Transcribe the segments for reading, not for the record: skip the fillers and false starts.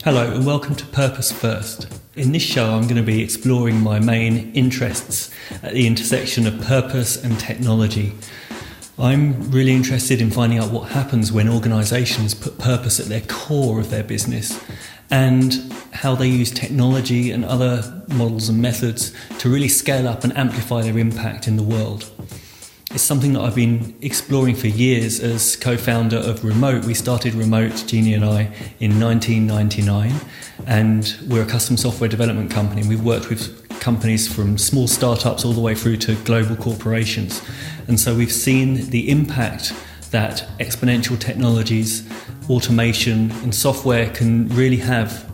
Hello and welcome to Purpose First. In this show I'm going to be exploring my main interests at the intersection of purpose and technology. I'm really interested in finding out what happens when organisations put purpose at their core of their business and how they use technology and other models and methods to really scale up and amplify their impact in the world. It's something that I've been exploring for years as co-founder of Remote. We started Remote, Jeannie and I, in 1999, and we're a custom software development company. We've worked with companies from small startups all the way through to global corporations. And so we've seen the impact that exponential technologies, automation and software can really have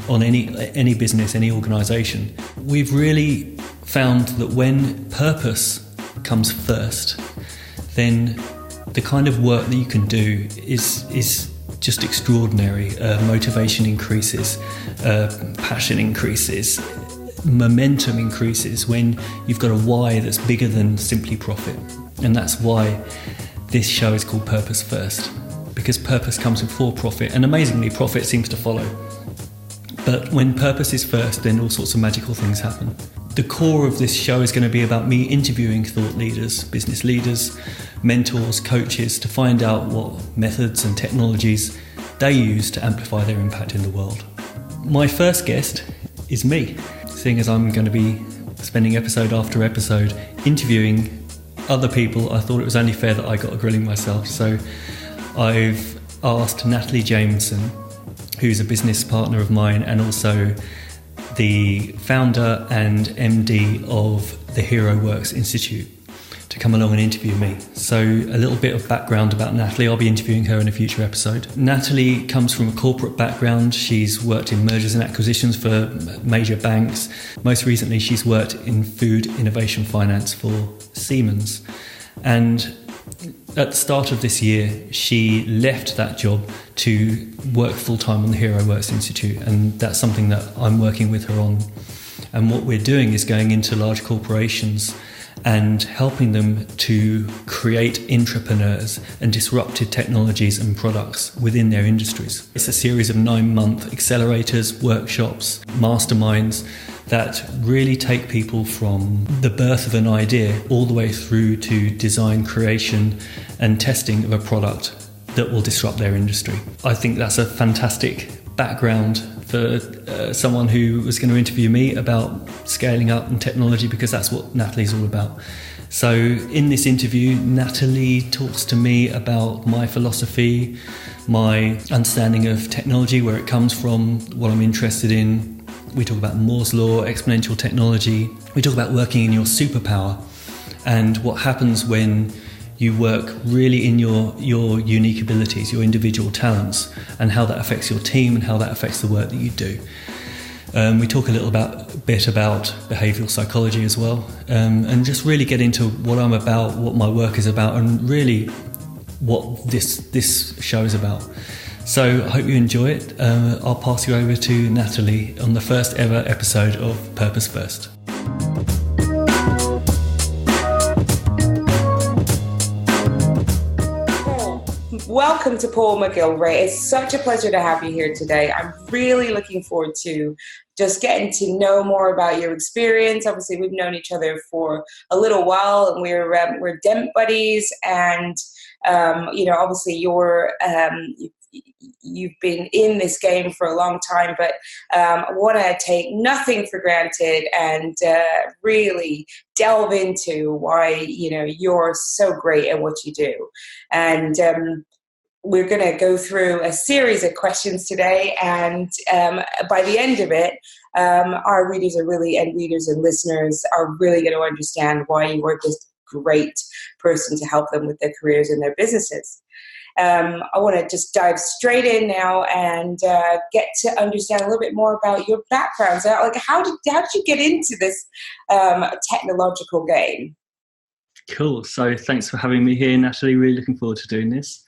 on any business, any organisation. We've really found that when purpose comes first, then the kind of work that you can do is just extraordinary. Motivation increases, passion increases, momentum increases when you've got a why that's bigger than simply profit. And that's why this show is called Purpose First, because purpose comes before profit, and amazingly profit seems to follow. But when purpose is first, then all sorts of magical things happen. The core of this show is going to be about me interviewing thought leaders, business leaders, mentors, coaches to find out what methods and technologies they use to amplify their impact in the world. My first guest is me. Seeing as I'm going to be spending episode after episode interviewing other people, I thought it was only fair that I got a grilling myself. So I've asked Natalie Jameson, who's a business partner of mine and also the founder and MD of the Heroworx Institute, to come along and interview me. So a little bit of background about Natalie. I'll be interviewing her in a future episode. Natalie comes from a corporate background. She's worked in mergers and acquisitions for major banks. Most recently, she's worked in food innovation finance for Siemens. And at the start of this year, she left that job to work full-time on the Heroworx Institute, and that's something that I'm working with her on. And what we're doing is going into large corporations and helping them to create intrapreneurs and disruptive technologies and products within their industries. It's a series of 9-month accelerators, workshops, masterminds that really take people from the birth of an idea all the way through to design, creation and testing of a product that will disrupt their industry. I think that's a fantastic background for someone who was going to interview me about scaling up and technology, because that's what Natalie's all about. So in this interview, Natalie talks to me about my philosophy, my understanding of technology, where it comes from, what I'm interested in. We talk about Moore's Law, exponential technology. We talk about working in your superpower and what happens when you work really in your unique abilities, your individual talents, and how that affects your team and how that affects the work that you do. We talk a little bit about behavioural psychology as well, and just really get into what I'm about, what my work is about, and really what this show is about. So I hope you enjoy it. I'll pass you over to Natalie on the first ever episode of Purpose First. Welcome to Paul McGillivray. It's such a pleasure to have you here today. I'm really looking forward to just getting to know more about your experience. Obviously, we've known each other for a little while, and we're Dent buddies. And obviously, you've been in this game for a long time, but I want to take nothing for granted and really delve into why you're so great at what you do. And we're going to go through a series of questions today, and by the end of it, our readers and listeners are really going to understand why you are this great person to help them with their careers and their businesses. I want to just dive straight in now and get to understand a little bit more about your background. So, how did you get into this technological game? Cool. So thanks for having me here, Natalie. Really looking forward to doing this.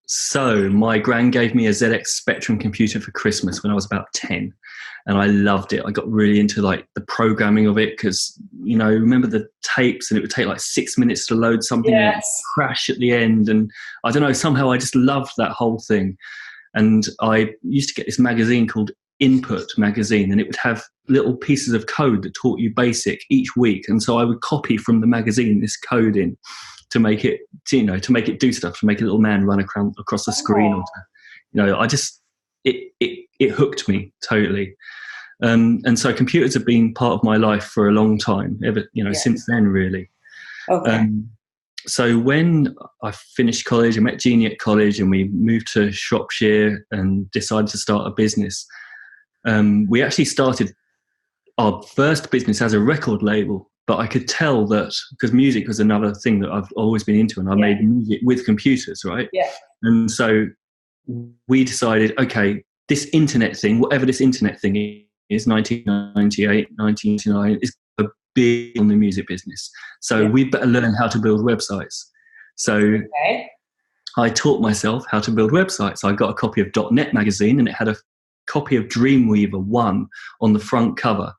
So my gran gave me a ZX Spectrum computer for Christmas when I was about 10. And I loved it. I got really into the programming of it because, remember the tapes, and it would take 6 minutes to load something and crash at the end. And I don't know, somehow I just loved that whole thing. And I used to get this magazine called Input magazine, and it would have little pieces of code that taught you basic each week. And so I would copy from the magazine this code in to make it, to make it do stuff, to make a little man run across the screen, or it hooked me totally. And so computers have been part of my life for a long time, since then, really. Okay. So when I finished college, I met Jeannie at college, and we moved to Shropshire and decided to start a business. We actually started our first business as a record label, but I could tell that, because music was another thing that I've always been into, and I made music with computers, right? Yeah. And so we decided, okay, this internet thing, whatever this internet thing is, 1998, 1999, is big on the music business. So we better learn how to build websites. So I taught myself how to build websites. I got a copy of .NET magazine, and it had a copy of Dreamweaver 1 on the front cover.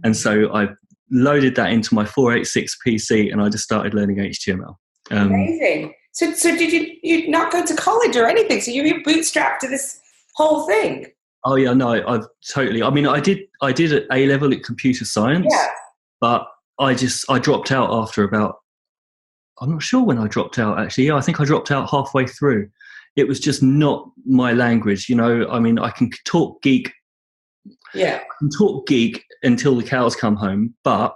And so I loaded that into my 486 PC, and I just started learning HTML. Amazing. So did you not go to college or anything? So you bootstrapped to this whole thing? Oh yeah, no, I've totally. I mean, I did an A-level at computer science, but I dropped out after about, I'm not sure when I dropped out actually. Yeah, I think I dropped out halfway through. It was just not my language, I mean, I can talk geek. Yeah. I can talk geek until the cows come home, but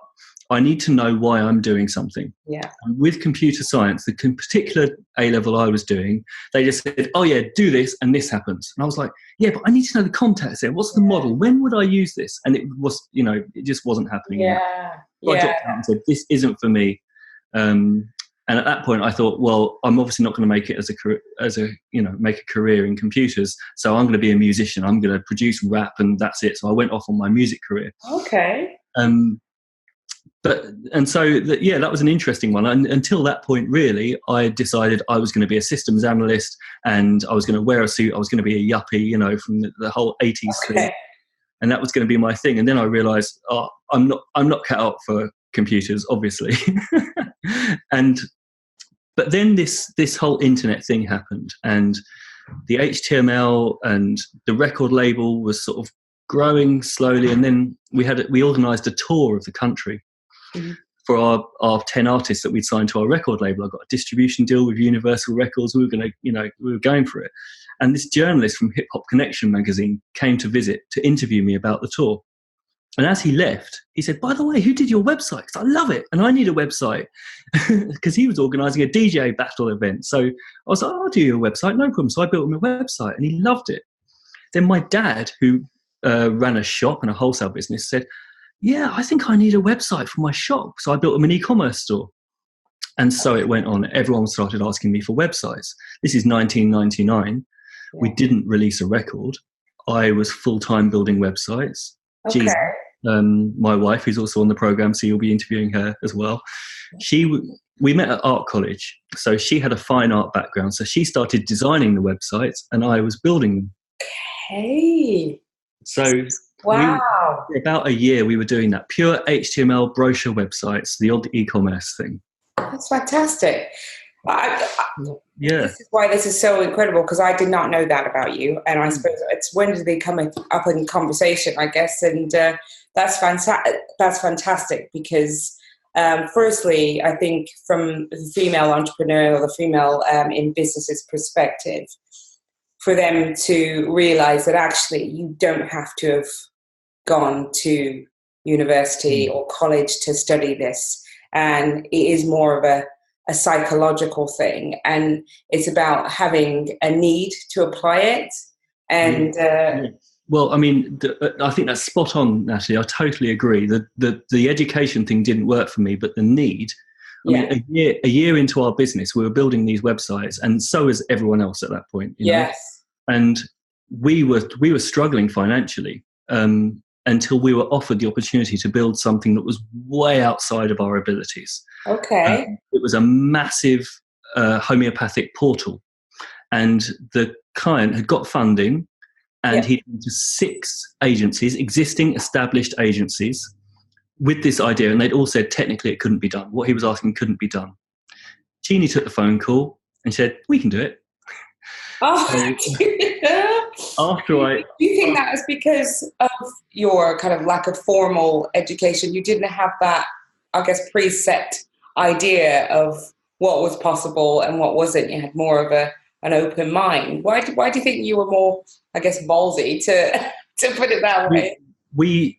I need to know why I'm doing something. Yeah. And with computer science, the particular A-level I was doing, they just said, oh yeah, do this and this happens. And I was like, yeah, but I need to know the context there. What's the model? When would I use this? And it was, it just wasn't happening. Yeah. So I dropped out and said, this isn't for me. And at that point, I thought, well, I'm obviously not going to make it make a career in computers. So I'm going to be a musician. I'm going to produce rap, and that's it. So I went off on my music career. Okay. That was an interesting one. And until that point, really, I decided I was going to be a systems analyst, and I was going to wear a suit. I was going to be a yuppie, from the whole 80s thing. And that was going to be my thing. And then I realized, I'm not cut out for computers, obviously. But then this whole internet thing happened, and the HTML and the record label was sort of growing slowly. And then we organised a tour of the country for our 10 artists that we'd signed to our record label. I got a distribution deal with Universal Records. We were going for it. And this journalist from Hip Hop Connection magazine came to visit to interview me about the tour. And as he left, he said, by the way, who did your website? Because I love it. And I need a website. Because he was organising a DJ battle event. So I was like, I'll do your website, no problem. So I built him a website, and he loved it. Then my dad, who ran a shop and a wholesale business, said, yeah, I think I need a website for my shop. So I built him an e-commerce store. And so it went on. Everyone started asking me for websites. This is 1999. Yeah. We didn't release a record. I was full-time building websites. Okay. My wife, who's also on the program, so you'll be interviewing her as well. We met at art college, so she had a fine art background, so she started designing the websites, and I was building them. Okay. So for about a year we were doing that, pure HTML brochure websites, the old e-commerce thing. That's fantastic. This is why this is so incredible, because I did not know that about you, and I suppose it's when did they come up in conversation, I guess, and that's fantastic. That's fantastic because, firstly, I think from the female entrepreneur or the female in business's perspective, for them to realise that actually you don't have to have gone to university or college to study this, and it is more of a psychological thing, and it's about having a need to apply it. And well, I mean, I think that's spot on, Natalie. I totally agree. The education thing didn't work for me, but the need. I mean, a year into our business, we were building these websites, and so was everyone else at that point. You know? And we were struggling financially until we were offered the opportunity to build something that was way outside of our abilities. Okay. It was a massive homeopathic portal, and the client had got funding, and he'd been to 6 agencies, existing established agencies, with this idea, and they'd all said technically it couldn't be done. What he was asking couldn't be done. Jeannie took the phone call and said, we can do it. Oh, After I, do you think that is because of your kind of lack of formal education? You didn't have that, I guess, preset idea of what was possible and what wasn't. You had more of an open mind. Why do you think you were more, I guess, ballsy to to put it that way?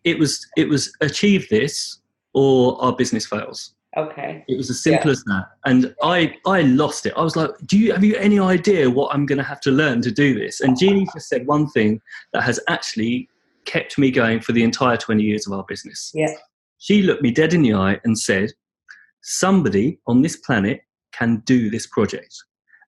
it was achieve this or our business fails. Okay. It was as simple as that. And I lost it. I was like, have you any idea what I'm going to have to learn to do this? And Jeannie just said one thing that has actually kept me going for the entire 20 years of our business. Yeah. She looked me dead in the eye and said, somebody on this planet can do this project.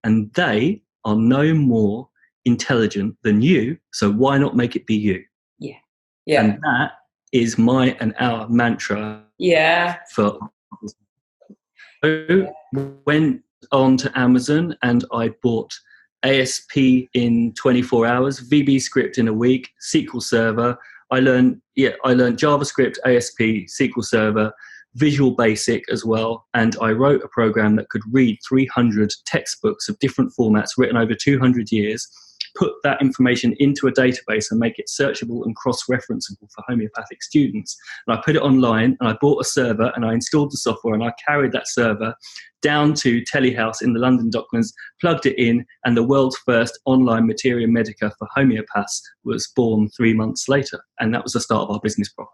And they are no more intelligent than you. So why not make it be you? Yeah. Yeah. And that is my and our mantra. Yeah. For so went on to Amazon and I bought ASP in 24 hours, VB script in a week, SQL Server. I learned JavaScript, ASP, SQL Server, Visual Basic as well. And I wrote a program that could read 300 textbooks of different formats written over 200 years, put that information into a database and make it searchable and cross-referenceable for homeopathic students. And I put it online and I bought a server and I installed the software and I carried that server down to Telehouse in the London Docklands, plugged it in, and the world's first online materia medica for homeopaths was born 3 months later. And that was the start of our business proper.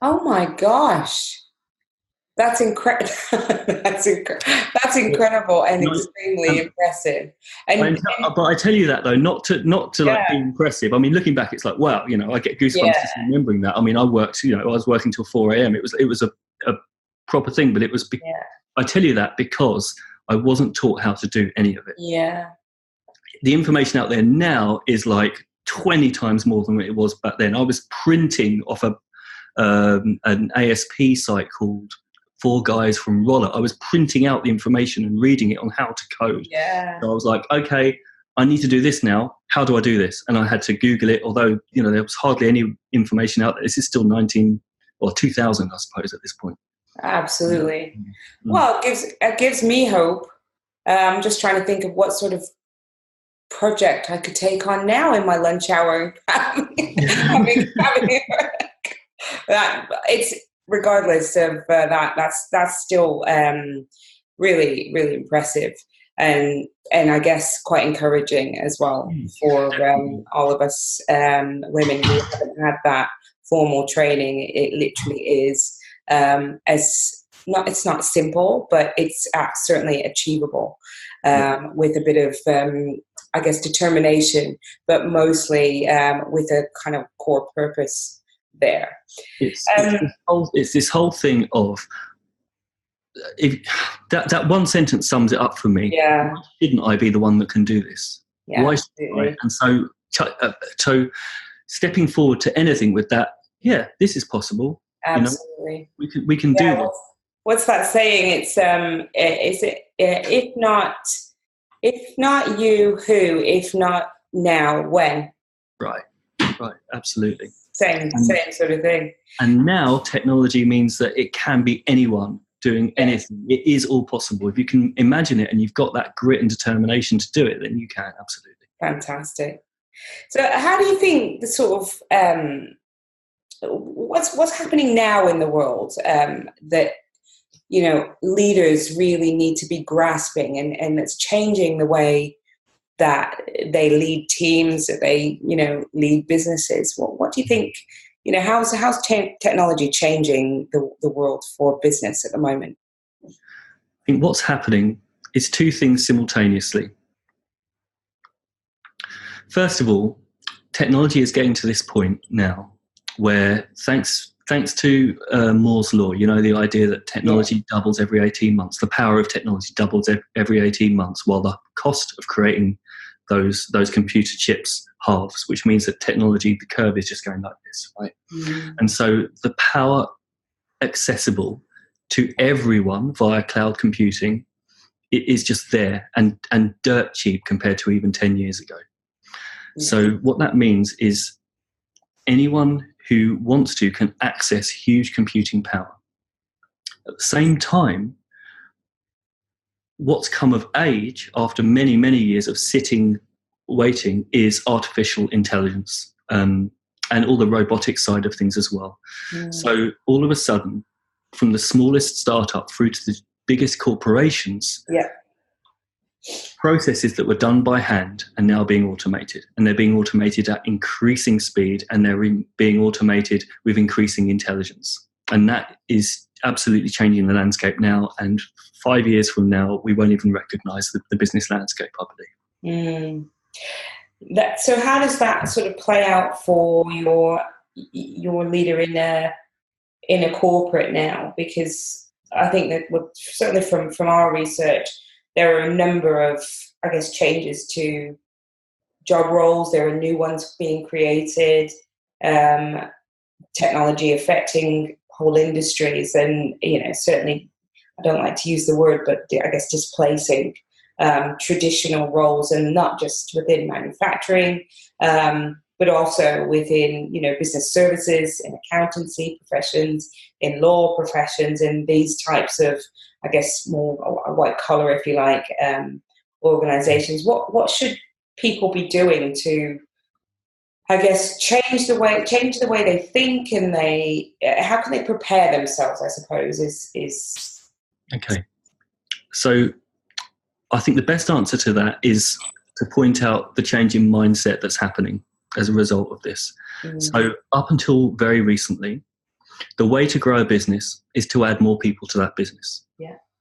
Oh my gosh. That's incredible. That's incredible and extremely impressive. But I tell you that though, not to like be impressive. I mean, looking back, it's like, wow, I get goosebumps just remembering that. I mean, I was working till 4 a.m. It was a proper thing, but it was. I tell you that because I wasn't taught how to do any of it. Yeah. The information out there now is like 20 times more than it was back then. I was printing off an ASP site called Four Guys from Roller. I was printing out the information and reading it on how to code. Yeah. So I was like, okay, I need to do this now. How do I do this? And I had to Google it, although, there was hardly any information out there. This is still 2000, I suppose, at this point. Absolutely. Mm-hmm. Well, it gives me hope. I'm just trying to think of what sort of project I could take on now in my lunch hour. It's regardless of that's still really, really impressive and I guess quite encouraging as well for all of us women who haven't had that formal training. It literally is it's not simple, but it's certainly achievable with a bit of I guess determination, but mostly with a kind of core purpose there. It's this whole thing of that one sentence sums it up for me. Yeah. Why shouldn't I be the one that can do this? Yeah, why should I? And so stepping forward to anything with that, this is possible. Absolutely. We can do this. What's that saying? It's is it if not you, who? If not now, when? Right, absolutely. Same sort of thing. And now technology means that it can be anyone doing anything. It is all possible. If you can imagine it and you've got that grit and determination to do it, then you can, absolutely. Fantastic. So how do you think the sort of what's happening now in the world that leaders really need to be grasping and that's changing the way that they lead teams, that they lead businesses? What do you think? How's technology changing the world for business at the moment? I think what's happening is two things simultaneously. First of all, technology is getting to this point now where thanks to Moore's law, the idea that technology doubles every 18 months, the power of technology doubles every 18 months, while the cost of creating those computer chips halves, which means that technology, the curve is just going like this, right? Mm. And so the power accessible to everyone via cloud computing, it is just there and dirt cheap compared to even 10 years ago. Mm. So what that means is anyone who wants to can access huge computing power. At the same time, what's come of age after many, many years of sitting waiting is artificial intelligence, and all the robotic side of things as well. So all of a sudden, from the smallest startup through to the biggest corporations, processes that were done by hand are now being automated, and they're being automated at increasing speed, and they're being automated with increasing intelligence. And that is absolutely changing the landscape now. And 5 years from now, we won't even recognise the business landscape, I believe. So how does that sort of play out for your leader in a corporate now? Because I think that certainly from our research, there are a number of, I guess, changes to job roles. There are new ones being created, technology affecting whole industries, and certainly, I don't like to use the word, but I guess displacing traditional roles, and not just within manufacturing, but also within business services, in accountancy professions, in law professions, in these types of, I guess, more white collar, if you like, organizations. What should people be doing to, I guess, change the way they think, and how can they prepare themselves, I suppose, is okay. So I think the best answer to that is to point out the change in mindset that's happening as a result of this. So up until very recently, the way to grow a business is to add more people to that business.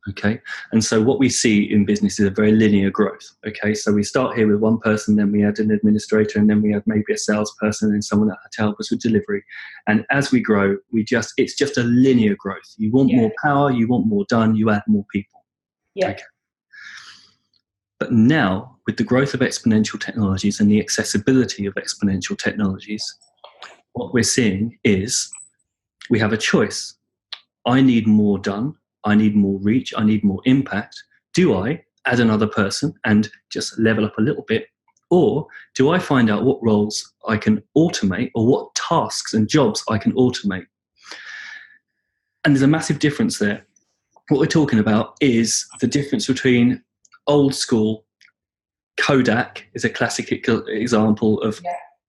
Okay. And so what we see in business is a very linear growth. Okay. So we start here with one person, then we add an administrator, and then we add maybe a salesperson and someone that helps us with delivery. And as we grow, it's just a linear growth. You want more power, you want more done, you add more people. Okay. But now, with the growth of exponential technologies and the accessibility of exponential technologies, what we're seeing is we have a choice. I need more done. I need more reach. I need more impact. Do I add another person and just level up a little bit? Or do I find out what roles I can automate, or what tasks and jobs I can automate? And there's a massive difference there. What we're talking about is the difference between old school. Kodak is a classic example of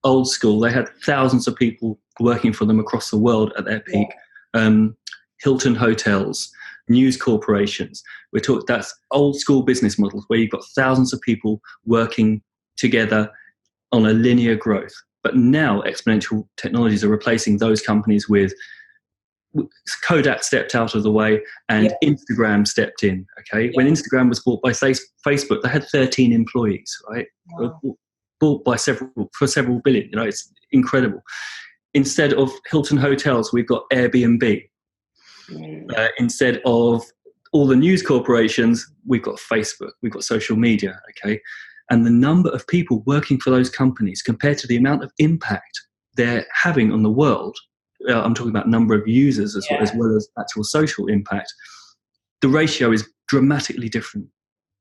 old school. They had thousands of people working for them across the world at their peak. Hilton hotels, news corporations. That's old school business models where you've got thousands of people working together on a linear growth. But now exponential technologies are replacing those companies with Kodak stepped out of the way, and Instagram stepped in. Okay, when Instagram was bought by Facebook, they had 13 employees. Right, bought by several billion. It's incredible. Instead of Hilton hotels, we've got Airbnb. Instead of all the news corporations, we've got Facebook. We've got social media. Okay, and the number of people working for those companies compared to the amount of impact they're having on the world. I'm talking about number of users as well as actual social impact. The ratio is dramatically different.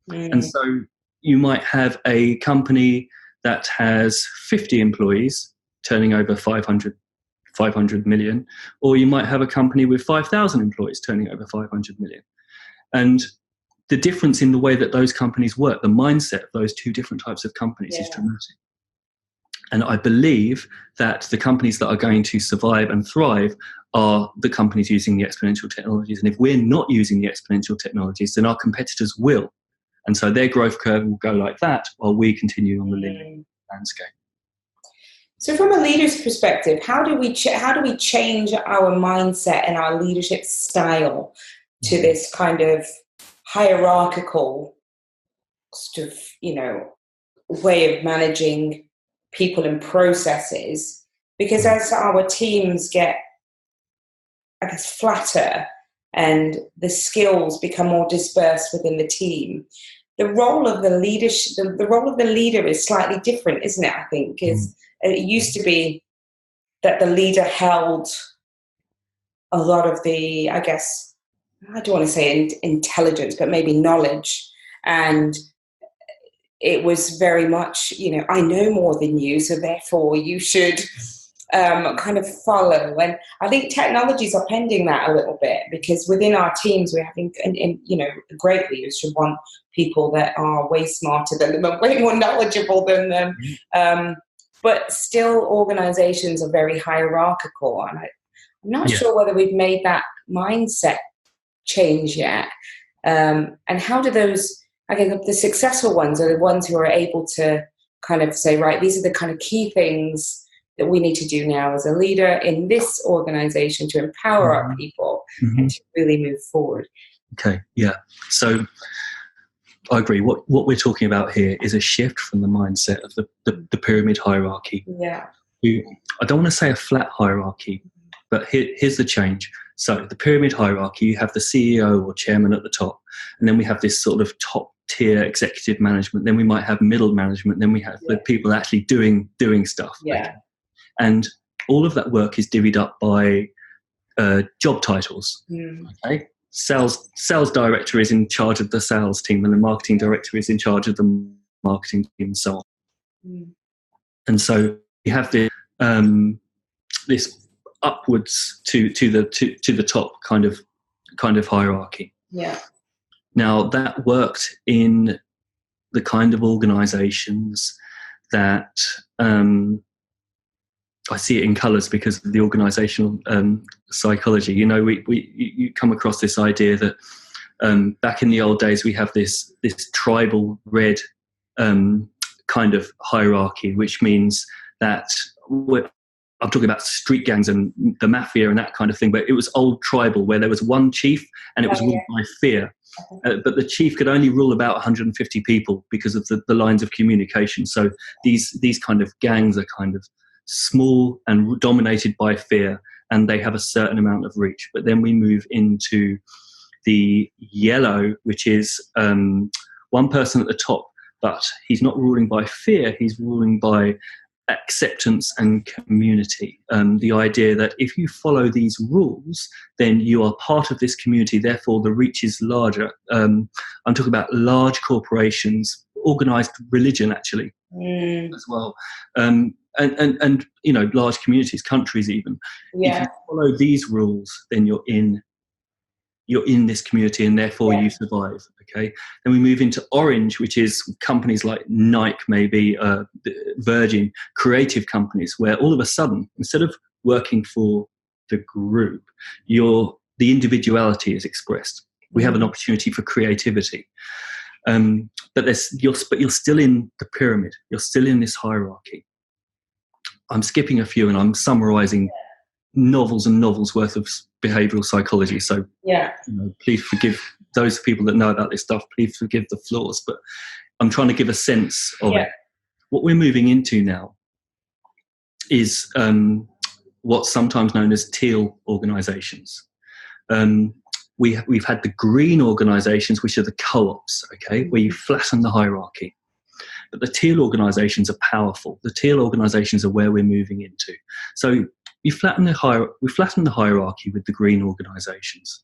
And so you might have a company that has 50 employees turning over 500 million, or you might have a company with 5,000 employees turning over 500 million. And the difference in the way that those companies work, the mindset of those two different types of companies is dramatic. And I believe that the companies that are going to survive and thrive are the companies using the exponential technologies. And if we're not using the exponential technologies, then our competitors will. And so their growth curve will go like that while we continue on the linear landscape. So from a leader's perspective, how do we change our mindset and our leadership style to this kind of hierarchical sort of, way of managing people and processes? Because as our teams get, I guess, flatter and the skills become more dispersed within the team, the role of the leadership, the role of the leader is slightly different, isn't it? I think it used to be that the leader held a lot of the, I guess, I don't want to say intelligence, but maybe knowledge, and it was very much, I know more than you, so therefore you should kind of follow. And I think technologies are pending that a little bit, because within our teams we're having, great leaders should want people that are way smarter than them and way more knowledgeable than them. But still, organizations are very hierarchical, and I'm not sure whether we've made that mindset change yet. And how do those, the successful ones are the ones who are able to kind of say, right, these are the kind of key things that we need to do now as a leader in this organization to empower our people and to really move forward. Okay, yeah. So I agree. What we're talking about here is a shift from the mindset of the pyramid hierarchy. Yeah. I don't want to say a flat hierarchy, but here's the change. So the pyramid hierarchy, you have the CEO or chairman at the top, and then we have this sort of top tier executive management. Then we might have middle management. Then we have the people actually doing stuff. Yeah. Okay? And all of that work is divvied up by job titles. Okay. Sales director is in charge of the sales team, and the marketing director is in charge of the marketing team, and so on. And so you have this upwards to the top kind of hierarchy. Yeah. Now that worked in the kind of organisations that I see it in colours because of the organisational psychology. You come across this idea that back in the old days we have this tribal red kind of hierarchy, which means that I'm talking about street gangs and the mafia and that kind of thing, but it was old tribal where there was one chief and it was ruled by fear. But the chief could only rule about 150 people because of the lines of communication. So these kind of gangs are kind of small and dominated by fear, and they have a certain amount of reach. But then we move into the yellow, which is one person at the top, but he's not ruling by fear, he's ruling by acceptance and community. The idea that if you follow these rules, then you are part of this community, therefore the reach is larger. I'm talking about large corporations, organised religion actually as well. And large communities, countries even. If you follow these rules, then you're in this community and therefore you survive. Okay. Then we move into orange, which is companies like Nike, maybe Virgin, creative companies, where all of a sudden, instead of working for the group, the individuality is expressed. We have an opportunity for creativity. But you're still in the pyramid. You're still in this hierarchy. I'm skipping a few and I'm summarising novels and novels worth of behavioural psychology. So please forgive those people that know about this stuff. Please forgive the flaws. But I'm trying to give a sense of it. What we're moving into now is what's sometimes known as teal organisations. We've had the green organisations, which are the co-ops, okay, where you flatten the hierarchy. But the teal organisations are powerful. The teal organisations are where we're moving into. So we flatten the hierarchy with the green organisations.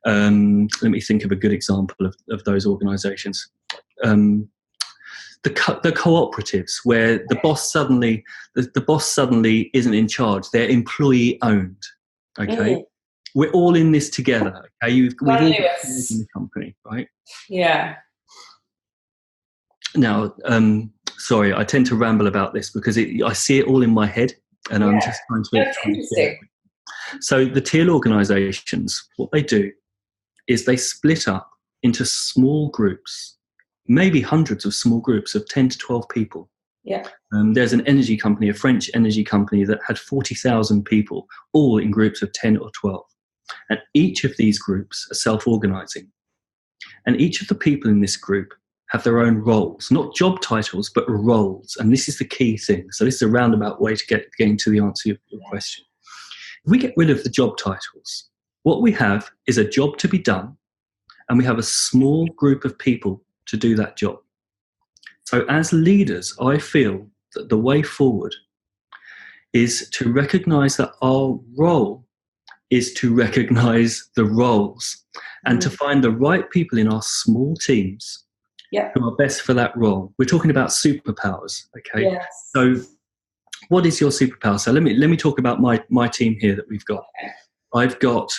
Let me think of a good example of those organisations. The cooperatives, where the boss suddenly isn't in charge. They're employee owned. Okay. We're all in this together. Okay, we've all in the company, right? Yeah. Now, sorry, I tend to ramble about this because I see it all in my head, and I'm just trying to. That's interesting. So the teal organisations, what they do is they split up into small groups, maybe hundreds of small groups of 10 to 12 people. Yeah. There's an energy company, a French energy company, that had 40,000 people, all in groups of 10 or 12. And each of these groups are self-organising. And each of the people in this group have their own roles, not job titles, but roles. And this is the key thing. So this is a roundabout way to getting to the answer of your question. If we get rid of the job titles, what we have is a job to be done, and we have a small group of people to do that job. So as leaders, I feel that the way forward is to recognise that our role is to recognise the roles and to find the right people in our small teams who are best for that role. We're talking about superpowers, okay? Yes. So what is your superpower? So let me talk about my team here that we've got. I've got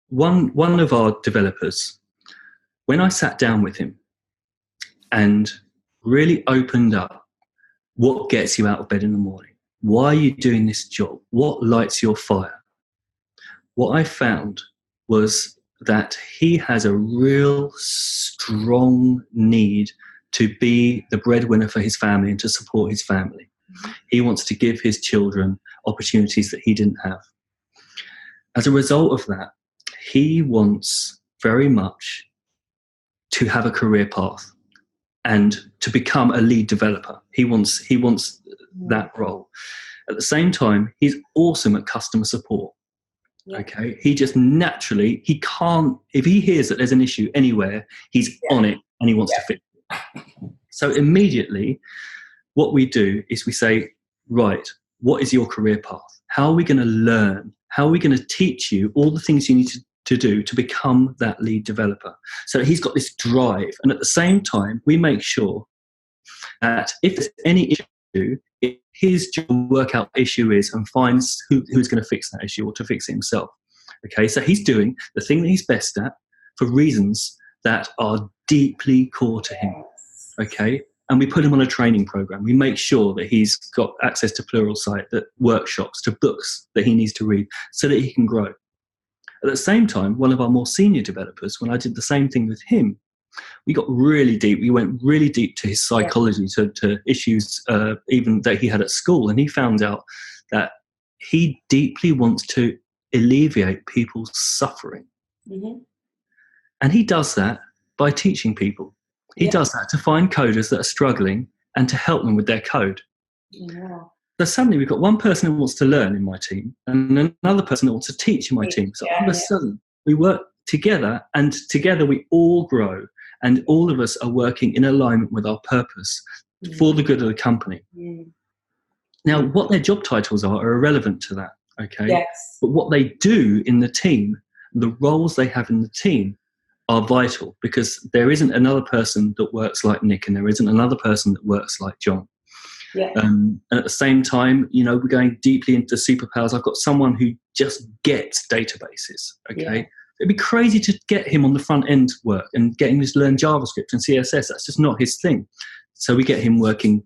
one of our developers. When I sat down with him and really opened up, what gets you out of bed in the morning? Why are you doing this job? What lights your fire? What I found was that he has a real strong need to be the breadwinner for his family and to support his family. He wants to give his children opportunities that he didn't have. As a result of that, he wants very much to have a career path and to become a lead developer. He wants that role. At the same time, he's awesome at customer support. Okay, he just naturally, he can't, if he hears that there's an issue anywhere, he's on it and he wants to fix it. So immediately what we do is we say, right, what is your career path? How are we going to learn? How are we going to teach you all the things you need to do to become that lead developer? So he's got this drive. And at the same time, we make sure that if there's any issue, his job to work out what the issue is and finds who's going to fix that issue or to fix it himself. Okay, so he's doing the thing that he's best at for reasons that are deeply core to him. Okay, and we put him on a training program. We make sure that he's got access to Pluralsight, that workshops, to books that he needs to read so that he can grow. At the same time, one of our more senior developers, when I did the same thing with him, we got really deep. We went really deep to his psychology, to issues even that he had at school. And he found out that he deeply wants to alleviate people's suffering. Mm-hmm. And he does that by teaching people. He does that to find coders that are struggling and to help them with their code. Yeah. So suddenly we've got one person who wants to learn in my team and another person that wants to teach in my team. So all of a sudden we work together, and together we all grow. And all of us are working in alignment with our purpose for the good of the company. Now, what their job titles are irrelevant to that, okay? Yes. But what they do in the team, the roles they have in the team are vital, because there isn't another person that works like Nick and there isn't another person that works like John. Yeah. And at the same time, we're going deeply into superpowers. I've got someone who just gets databases, okay? Yeah. It'd be crazy to get him on the front end work and get him to learn JavaScript and CSS. That's just not his thing. So we get him working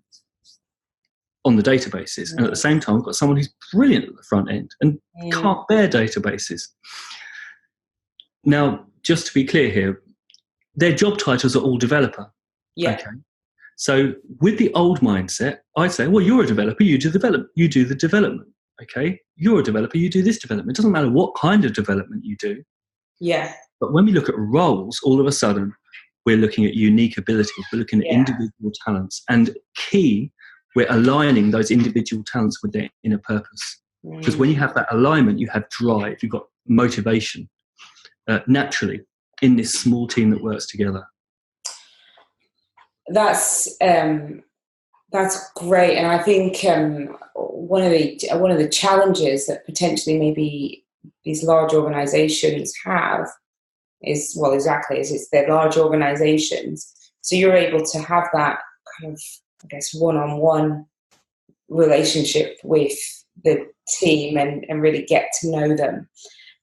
on the databases. And at the same time, we've got someone who's brilliant at the front end and can't bear databases. Now, just to be clear here, their job titles are all developer. Yeah. Okay. So with the old mindset, I'd say, well, you're a developer, you do the development. Okay. You're a developer, you do this development. It doesn't matter what kind of development you do. Yeah. But when we look at roles, all of a sudden, we're looking at unique abilities. We're looking at individual talents. And key, we're aligning those individual talents with their inner purpose. Because when you have that alignment, you have drive, you've got motivation naturally in this small team that works together. That's great. And I think one of the challenges that potentially maybe these large organizations have is it's their large organizations. So you're able to have that kind of, I guess, one-on-one relationship with the team and really get to know them.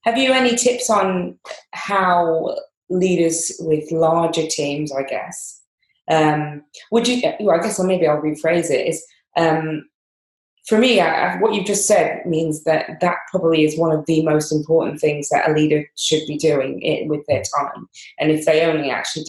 Have you any tips on how leaders with larger teams, I guess, maybe I'll rephrase it, is for me, what you've just said means that probably is one of the most important things that a leader should be doing with their time. And if they only actually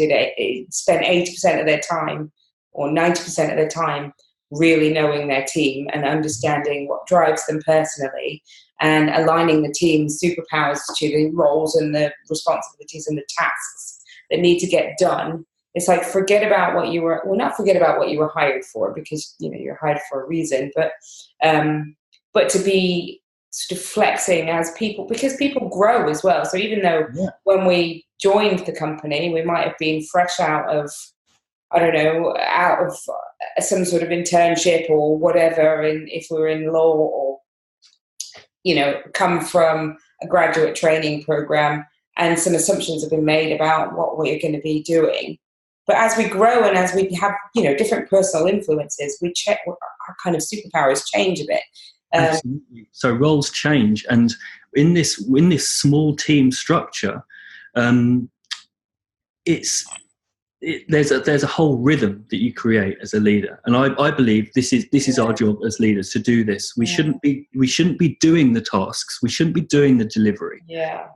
spend 80% of their time or 90% of their time really knowing their team and understanding what drives them personally and aligning the team's superpowers to the roles and the responsibilities and the tasks that need to get done. It's like, not forget about what you were hired for, because you're hired for a reason, but to be sort of flexing as people, because people grow as well. So even though when we joined the company, we might have been fresh out of some sort of internship or whatever, and if we were in law, or come from a graduate training program, and some assumptions have been made about what we're going to be doing. But as we grow and as we have, different personal influences, we check our kind of superpowers change a bit. Absolutely. So roles change, and in this small team structure, there's a whole rhythm that you create as a leader, and I believe this is our job as leaders to do this. We shouldn't be doing the tasks. We shouldn't be doing the delivery. Yeah.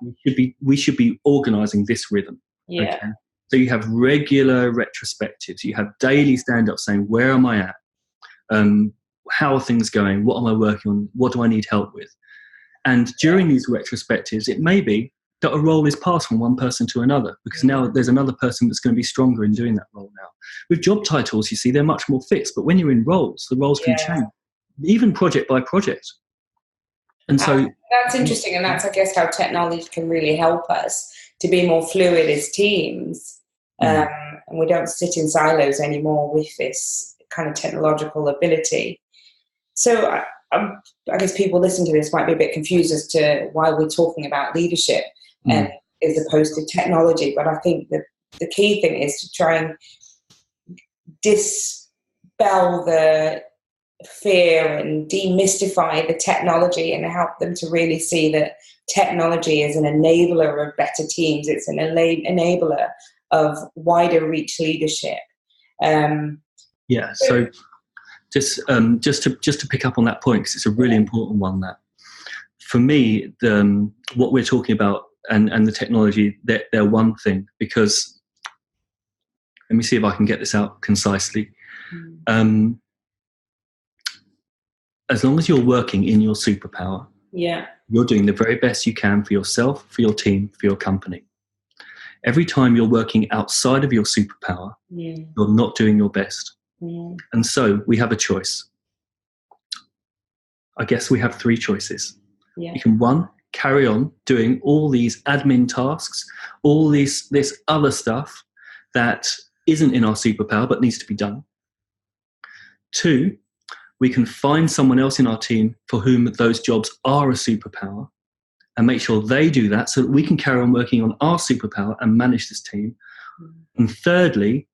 We should be organising this rhythm. Yeah. Okay? So you have regular retrospectives. You have daily stand-ups saying, where am I at? How are things going? What am I working on? What do I need help with? And during these retrospectives, it may be that a role is passed from one person to another, because now there's another person that's going to be stronger in doing that role now. With job titles, you see, they're much more fixed. But when you're in roles, the roles can change, even project by project. And so that's interesting. And that's, I guess, how technology can really help us to be more fluid as teams. And we don't sit in silos anymore with this kind of technological ability. So I guess people listening to this might be a bit confused as to why we're talking about leadership and as opposed to technology. But I think that the key thing is to try and dispel the fear and demystify the technology and help them to really see that technology is an enabler of better teams. It's an enabler of wider reach leadership. So just to pick up on that point, because it's a really important one, that for me, what we're talking about and the technology, they're one thing, because let me see if I can get this out concisely. As long as you're working in your superpower, you're doing the very best you can for yourself, for your team, for your company. Every time you're working outside of your superpower, you're not doing your best. And so we have a choice. I guess we have three choices. You can, one, carry on doing all these admin tasks, all this other stuff that isn't in our superpower but needs to be done. Two, we can find someone else in our team for whom those jobs are a superpower and make sure they do that so that we can carry on working on our superpower and manage this team. And thirdly,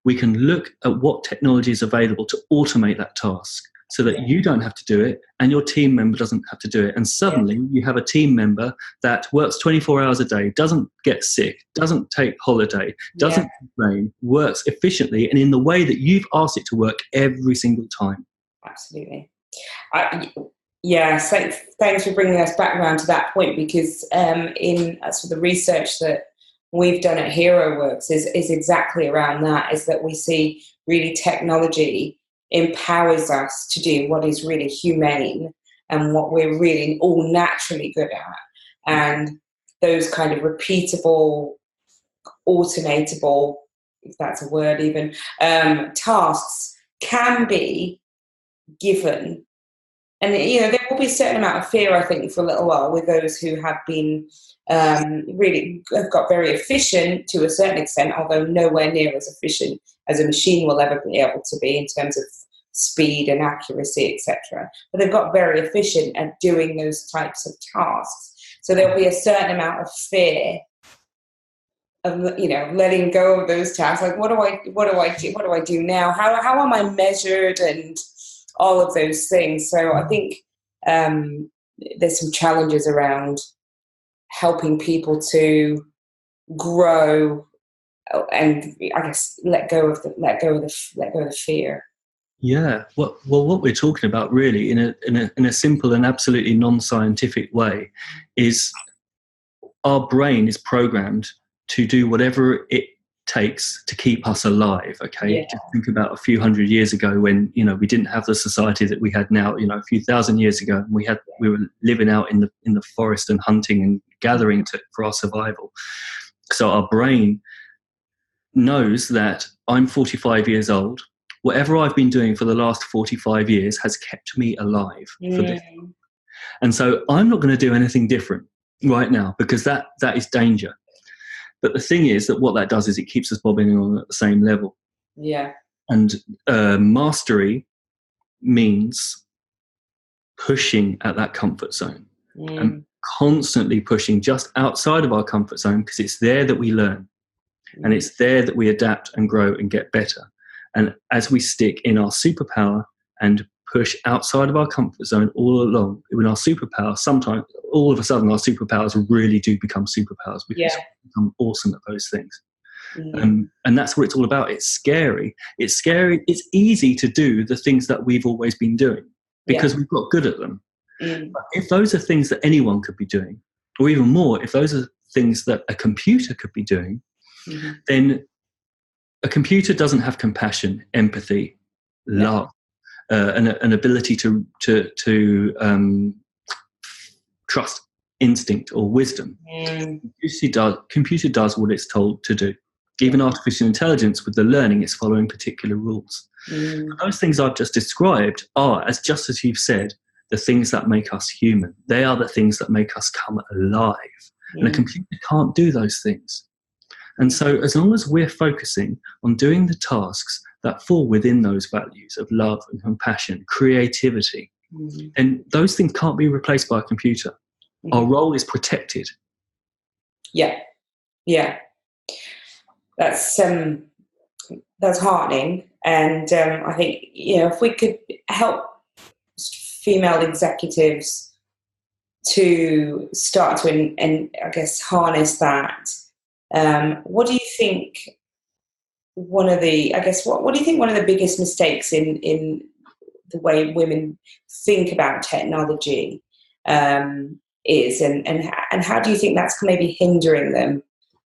we can look at what technology is available to automate that task so that you don't have to do it and your team member doesn't have to do it. And suddenly you have a team member that works 24 hours a day, doesn't get sick, doesn't take holiday, doesn't complain, works efficiently and in the way that you've asked it to work every single time. Absolutely. So thanks for bringing us back around to that point, because in sort of the research that we've done at Heroworx is exactly around that, is that we see really technology empowers us to do what is really humane and what we're really all naturally good at. And those kind of repeatable, automatable, if that's a word even, tasks can be given. And, there will be a certain amount of fear, I think, for a little while with those who have been really have got very efficient to a certain extent, although nowhere near as efficient as a machine will ever be able to be in terms of speed and accuracy, etc. But they've got very efficient at doing those types of tasks. So there'll be a certain amount of fear of, letting go of those tasks. Like, what do I do now? How am I measured, and all of those things. So I think there's some challenges around helping people to grow and, I guess, let go of the fear. Yeah. Well, what we're talking about really in a simple and absolutely non-scientific way is our brain is programmed to do whatever it takes to keep us alive. Okay. Just think about a few hundred years ago when we didn't have the society that we had now. A few thousand years ago, we were living out in the forest and hunting and gathering for our survival. So our brain knows that I'm 45 years old. Whatever I've been doing for the last 45 years has kept me alive for this. And so I'm not going to do anything different right now, because that is danger. But the thing is that what that does is it keeps us bobbing along at the same level. Yeah. And mastery means pushing at that comfort zone and constantly pushing just outside of our comfort zone, because it's there that we learn. And it's there that we adapt and grow and get better. And as we stick in our superpower and push outside of our comfort zone all along, in our superpower, sometimes all of a sudden our superpowers really do become superpowers because we become awesome at those things. And that's what it's all about. It's scary. It's scary. It's easy to do the things that we've always been doing because we've got good at them. But if those are things that anyone could be doing, or even more, if those are things that a computer could be doing, then a computer doesn't have compassion, empathy, love, an ability to trust, instinct, or wisdom. Computer does what it's told to do. Even artificial intelligence, with the learning, it's following particular rules. Those things I've just described are, just as you've said, the things that make us human. They are the things that make us come alive. And a computer can't do those things. And so as long as we're focusing on doing the tasks that fall within those values of love and compassion, creativity, then those things can't be replaced by a computer. Our role is protected. Yeah. That's heartening. And I think, if we could help female executives to start to, and I guess, harness that, what do you think what do you think one of the biggest mistakes in the way women think about technology is, and how do you think that's maybe hindering them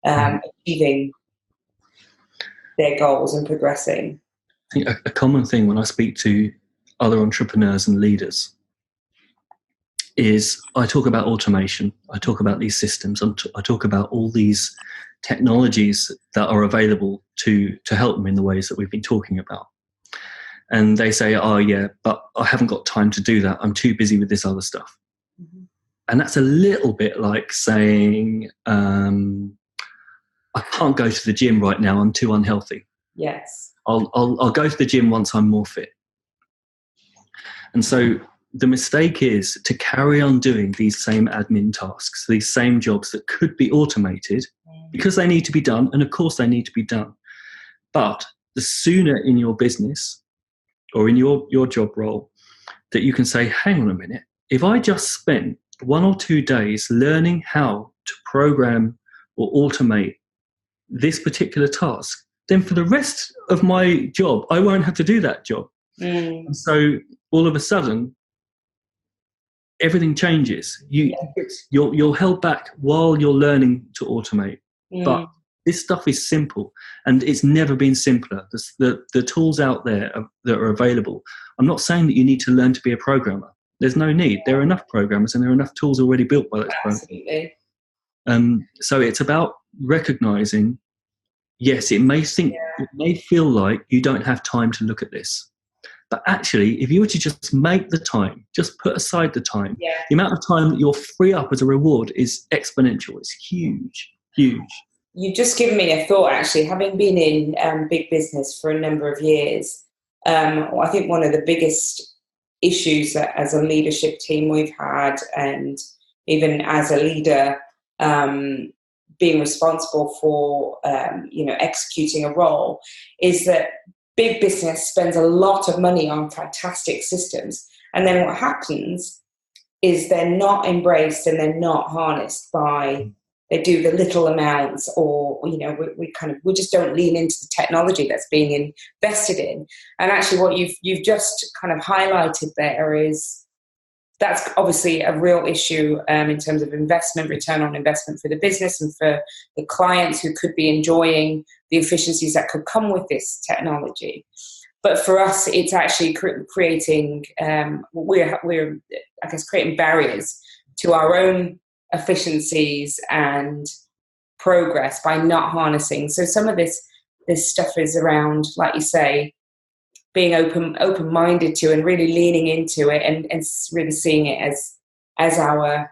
achieving their goals and progressing? I think a common thing when I speak to other entrepreneurs and leaders is I talk about automation. I talk about these systems. I talk about all these technologies that are available to help them in the ways that we've been talking about. And they say, oh yeah, but I haven't got time to do that. I'm too busy with this other stuff. And that's a little bit like saying, I can't go to the gym right now. I'm too unhealthy. Yes. I'll go to the gym once I'm more fit. And so the mistake is to carry on doing these same admin tasks, these same jobs that could be automated because they need to be done. And of course they need to be done. But the sooner in your business or in your job role that you can say, hang on a minute, if I just spent 1 or 2 days learning how to program or automate this particular task, then for the rest of my job, I won't have to do that job. And so all of a sudden, everything changes. You're held back while you're learning to automate. But this stuff is simple, and it's never been simpler. The tools out there that are available. I'm not saying that you need to learn to be a programmer. There's no need. There are enough programmers, and there are enough tools already built by those programmers. So it's about recognizing, yes, it may feel like you don't have time to look at this. But actually, if you were to just make the time, just put aside the time, the amount of time that you'll free up as a reward is exponential. It's huge. You've just given me a thought, actually. Having been in big business for a number of years, I think one of the biggest issues that as a leadership team we've had, and even as a leader, being responsible for executing a role, is that big business spends a lot of money on fantastic systems, and then what happens is they're not embraced and they're not harnessed by. They do the little amounts, or we just don't lean into the technology that's being invested in. And actually, what you've just kind of highlighted there is that's obviously a real issue in terms of return on investment for the business and for the clients who could be enjoying the efficiencies that could come with this technology. But for us, it's actually creating we're I guess creating barriers to our own efficiencies and progress by not harnessing. So some of this stuff is around, like you say, being open-minded to and really leaning into it and really seeing it as our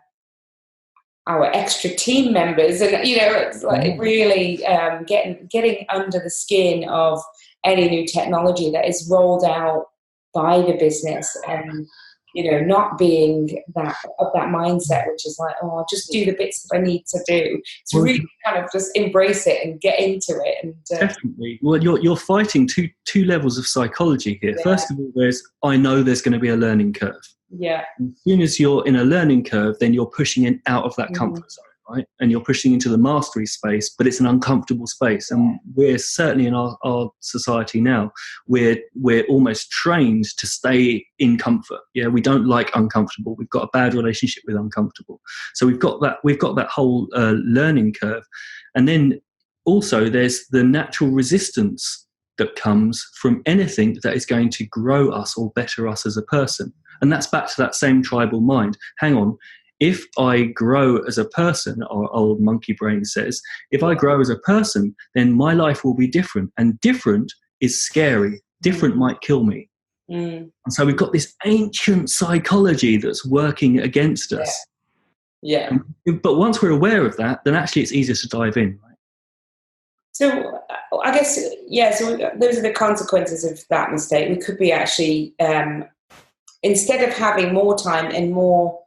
extra team members, and it's like really getting under the skin of any new technology that is rolled out by the business, and not being that mindset, which is like, oh, I'll just do the bits that I need to do. It's really kind of just embrace it and get into it. And definitely. Well, you're fighting two levels of psychology here. Yeah. First of all, I know there's going to be a learning curve. Yeah. As soon as you're in a learning curve, then you're pushing in out of that comfort zone, right? And you're pushing into the mastery space, but it's an uncomfortable space. And we're certainly in our society now, we're almost trained to stay in comfort. Yeah, we don't like uncomfortable. We've got a bad relationship with uncomfortable. So we've got that whole learning curve. And then also there's the natural resistance that comes from anything that is going to grow us or better us as a person. And that's back to that same tribal mind. Hang on, if I grow as a person, our old monkey brain says, if I grow as a person, then my life will be different. And different is scary. Different might kill me. And so we've got this ancient psychology that's working against us. Yeah. But once we're aware of that, then actually it's easier to dive in. Right? So I guess, so those are the consequences of that mistake. We could be actually, instead of having more time and more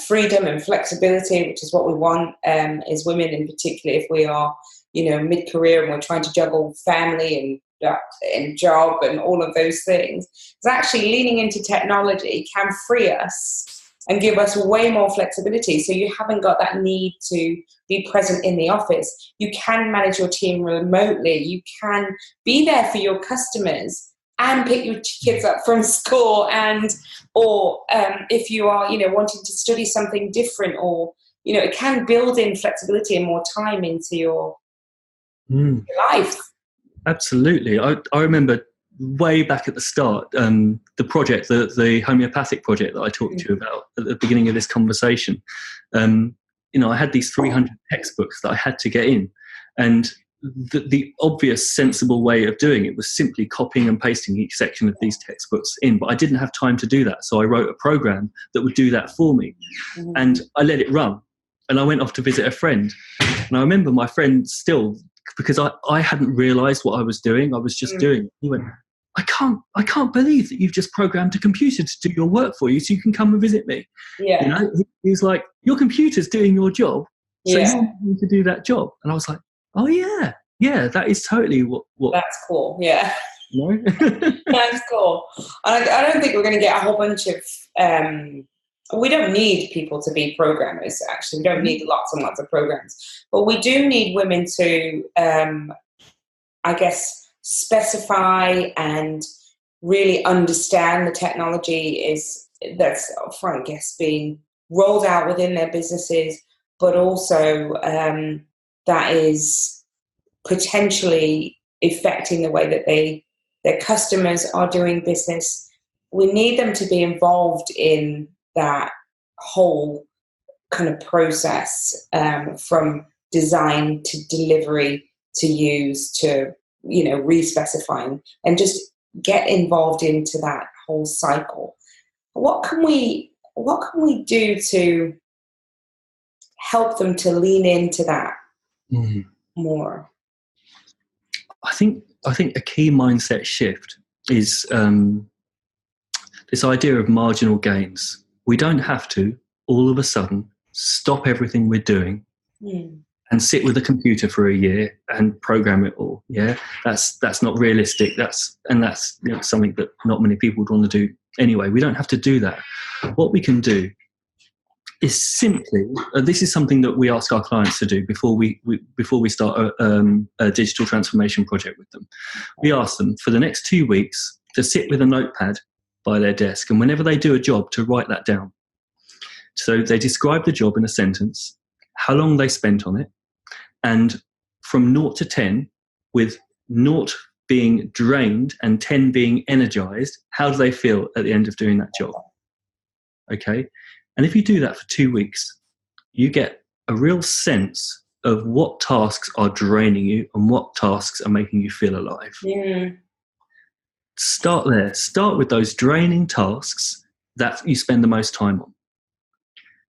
freedom and flexibility, which is what we want as women in particular, if we are, mid-career and we're trying to juggle family and job and all of those things, is actually leaning into technology can free us and give us way more flexibility. So you haven't got that need to be present in the office. You can manage your team remotely. You can be there for your customers and pick your kids up from school, or if you are, wanting to study something different, or, it can build in flexibility and more time into your life. Absolutely. I remember way back at the start, the project, the homeopathic project that I talked to you about at the beginning of this conversation. I had these 300 textbooks that I had to get in, and the obvious sensible way of doing it was simply copying and pasting each section of these textbooks in, but I didn't have time to do that. So I wrote a program that would do that for me, and I let it run, and I went off to visit a friend. And I remember my friend still, because I hadn't realized what I was doing. I was just doing it. He went, I can't believe that you've just programmed a computer to do your work for you so you can come and visit me. Yeah. He was like, your computer's doing your job, so you need to do that job. And I was like, oh yeah, that is totally what. That's cool. Yeah. No? That's cool. I don't think we're going to get a whole bunch of. We don't need people to be programmers. Actually, we don't need lots and lots of programs, but we do need women to, I guess, specify and really understand the technology that's I guess being rolled out within their businesses, but also that is potentially affecting the way that their customers are doing business. We need them to be involved in that whole kind of process, from design to delivery to use to, re-specifying, and just get involved into that whole cycle. What can we do to help them to lean into that more? I think a key mindset shift is this idea of marginal gains. We don't have to all of a sudden stop everything we're doing and sit with a computer for a year and program it all. Yeah, that's not realistic. That's something that not many people would want to do anyway. We don't have to do that. What we can do is simply, this is something that we ask our clients to do before we start a digital transformation project with them. We ask them for the next 2 weeks to sit with a notepad by their desk, and whenever they do a job, to write that down. So they describe the job in a sentence, how long they spent on it, and from 0 to 10, with 0 being drained and 10 being energized, how do they feel at the end of doing that job? Okay. And if you do that for 2 weeks, you get a real sense of what tasks are draining you and what tasks are making you feel alive. Yeah. Start there. Start with those draining tasks that you spend the most time on.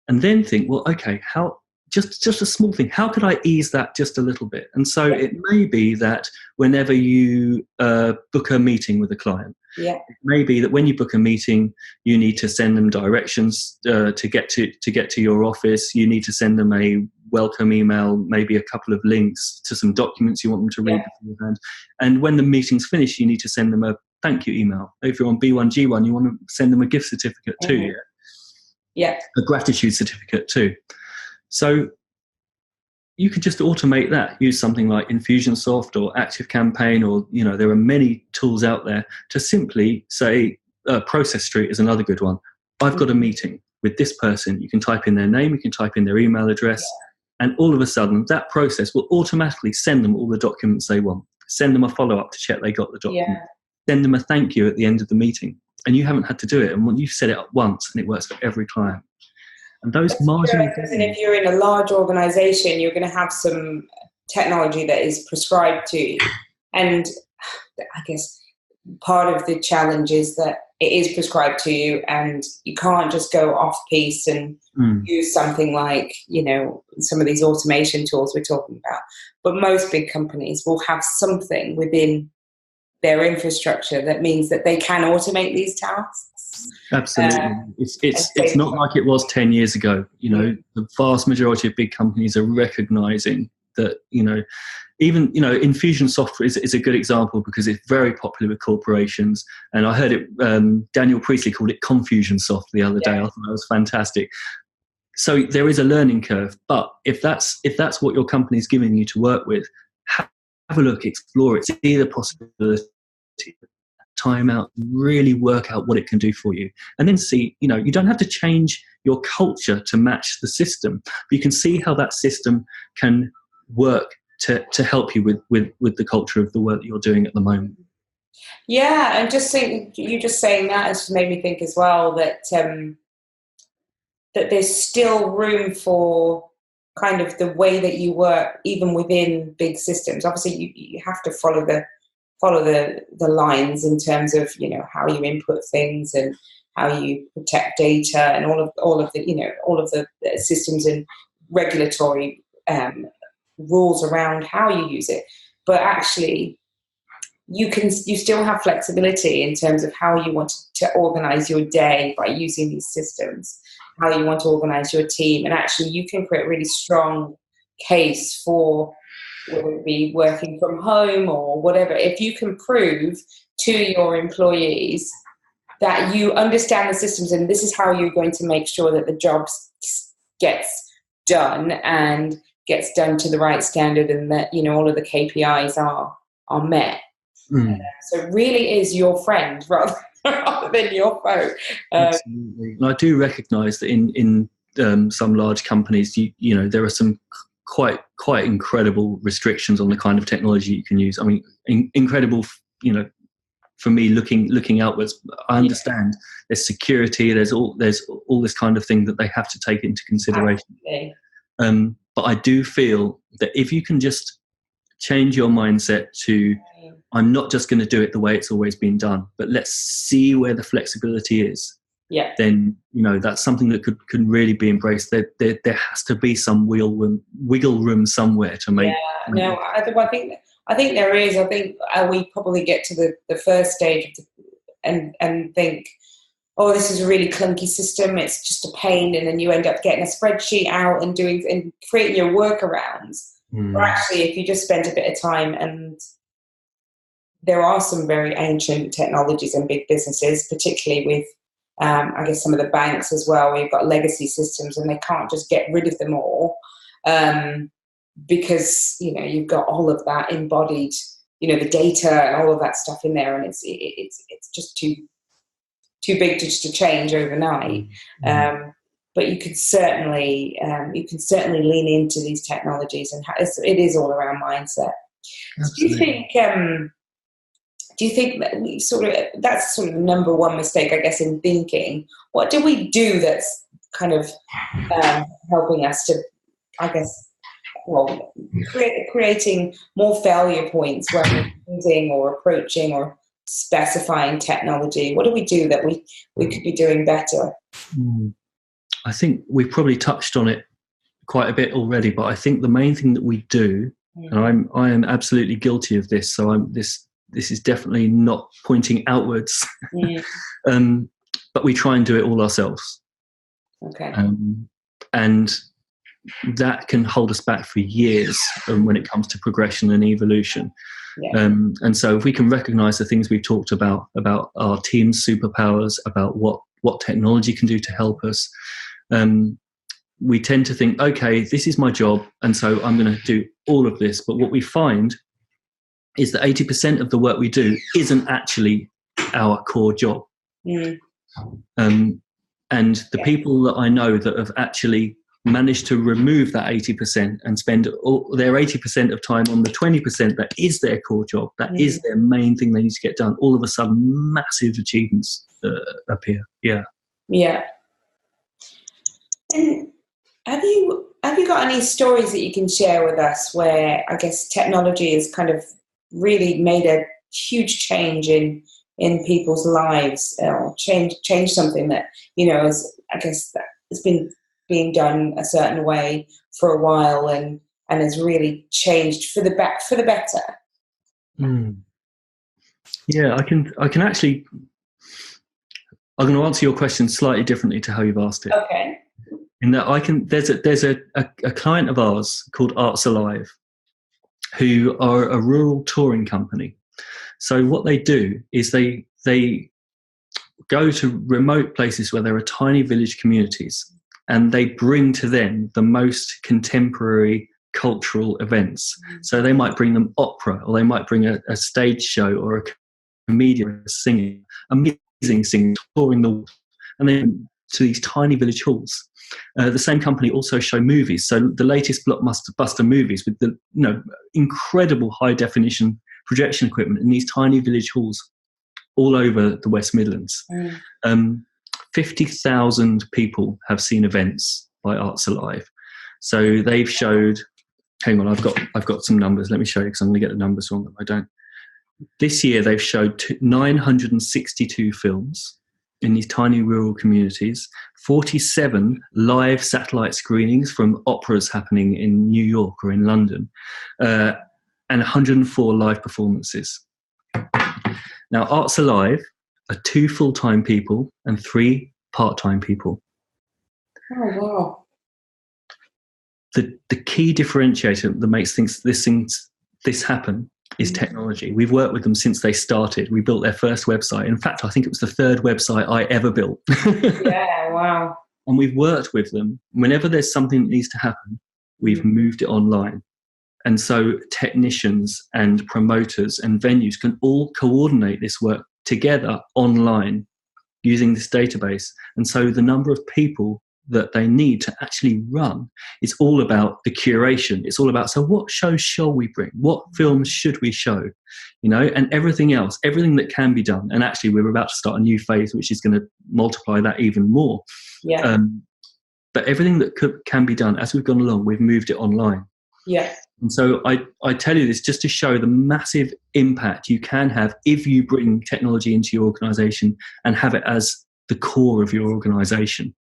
And then think, well, okay, how just a small thing. How could I ease that just a little bit? And so it may be that whenever you book a meeting with a client, it may be that when you book a meeting, you need to send them directions to get to your office. You need to send them a welcome email, maybe a couple of links to some documents you want them to read beforehand. And when the meeting's finished, you need to send them a thank you email. If you're on B1G1, you want to send them a gift certificate too. A gratitude certificate too. So you could just automate that. Use something like Infusionsoft or ActiveCampaign, or there are many tools out there to simply say, Process Street is another good one. I've got a meeting with this person. You can type in their name, you can type in their email address, and all of a sudden that process will automatically send them all the documents they want. Send them a follow-up to check they got the document. Send them a thank you at the end of the meeting. And you haven't had to do it. And you've set it up once, and it works for every client. And those marginal things. And if you're in a large organisation, you're going to have some technology that is prescribed to you. And I guess part of the challenge is that it is prescribed to you, and you can't just go off piece and use something like, some of these automation tools we're talking about. But most big companies will have something within their infrastructure that means that they can automate these tasks. Absolutely. It's not like it was 10 years ago. The vast majority of big companies are recognizing that, even, Infusionsoft is a good example because it's very popular with corporations. And I heard it, Daniel Priestley called it Confusionsoft the other day. I thought that was fantastic. So there is a learning curve, but if that's what your company is giving you to work with, have a look, explore it, see the possibility, time out, really work out what it can do for you. And then see, you don't have to change your culture to match the system, but you can see how that system can work to help you with the culture of the work that you're doing at the moment. Yeah, and you just saying that has made me think as well that that there's still room for kind of the way that you work, even within big systems. Obviously, you have to follow the lines in terms of how you input things and how you protect data and all of the systems and regulatory rules around how you use it. But actually, you still have flexibility in terms of how you want to organize your day by using these systems, how you want to organize your team, and actually you can create a really strong case for whether it be working from home or whatever. If you can prove to your employees that you understand the systems and this is how you're going to make sure that the job gets done and gets done to the right standard, and that all of the KPIs are met. So it really is your friend rather than your foe. Absolutely. And I do recognise that in some large companies, there are some quite incredible restrictions on the kind of technology you can use. I mean, incredible, for me looking outwards. I understand there's security, there's all this kind of thing that they have to take into consideration. But I do feel that if you can just change your mindset to, I'm not just going to do it the way it's always been done, but let's see where the flexibility is. Then that's something that can really be embraced. There has to be some wiggle room somewhere to make. I think there is. I think we probably get to the first stage and think, oh, this is a really clunky system. It's just a pain, and then you end up getting a spreadsheet out and creating your workarounds. But actually, if you just spend a bit of time, and there are some very ancient technologies in big businesses, particularly with I guess some of the banks as well, where you've got legacy systems and they can't just get rid of them all because you've got all of that embodied, the data and all of that stuff in there, and it's just too big to change overnight. But you could certainly lean into these technologies, and it is all around mindset. Absolutely. Do you think that that's sort of the number one mistake, I guess, in thinking? What do we do that's kind of helping us to, I guess, creating more failure points when we're using or approaching or specifying technology? What do we do that we could be doing better? I think we probably touched on it quite a bit already, but I think the main thing that we do, and I am absolutely guilty of this, so this is definitely not pointing outwards, but we try and do it all ourselves. Okay. And that can hold us back for years when it comes to progression and evolution. Yeah. And so if we can recognise the things we've talked about our team's superpowers, about what technology can do to help us, we tend to think, okay, this is my job, and so I'm going to do all of this. But what we find is that 80% of the work we do isn't actually our core job. And the people that I know that have actually managed to remove that 80% and spend all their 80% of time on the 20% that is their core job, that is their main thing they need to get done, all of a sudden massive achievements appear. Yeah. And have you got any stories that you can share with us where I guess technology has kind of really made a huge change in people's lives, or change something that, I guess that has been being done a certain way for a while and has really changed for the better? Yeah, I can actually, I'm going to answer your question slightly differently to how you've asked it. Okay. In that there's a client of ours called Arts Alive, who are a rural touring company. So what they do is they go to remote places where there are tiny village communities, and they bring to them the most contemporary cultural events. So they might bring them opera, or they might bring a stage show, or a comedian, or a singer, amazing singers touring the world, and then to these tiny village halls. The same company also show movies. So the latest blockbuster movies with the incredible high definition projection equipment in these tiny village halls all over the West Midlands. 50,000 people have seen events by Arts Alive. So they've showed, hang on, I've got some numbers. Let me show you, because I'm going to get the numbers wrong if I don't. This year they've showed 962 films in these tiny rural communities, 47 live satellite screenings from operas happening in New York or in London, and 104 live performances. Now, Arts Alive are 2 full-time people and 3 part-time people. Oh, wow. The key differentiator that makes this happen is technology. We've worked with them since they started. We built their first website. In fact, I think it was the 3rd website I ever built. Yeah, wow. And we've worked with them. Whenever there's something that needs to happen, we've moved it online. And so technicians and promoters and venues can all coordinate this work together online using this database. And so the number of people that they need to actually run, it's all about the curation. It's all about, so what shows shall we bring? What films should we show? And everything else, everything that can be done. And actually we're about to start a new phase, which is going to multiply that even more. Yeah. But everything that can be done as we've gone along, we've moved it online. Yeah. And so I tell you this just to show the massive impact you can have if you bring technology into your organisation and have it as the core of your organisation.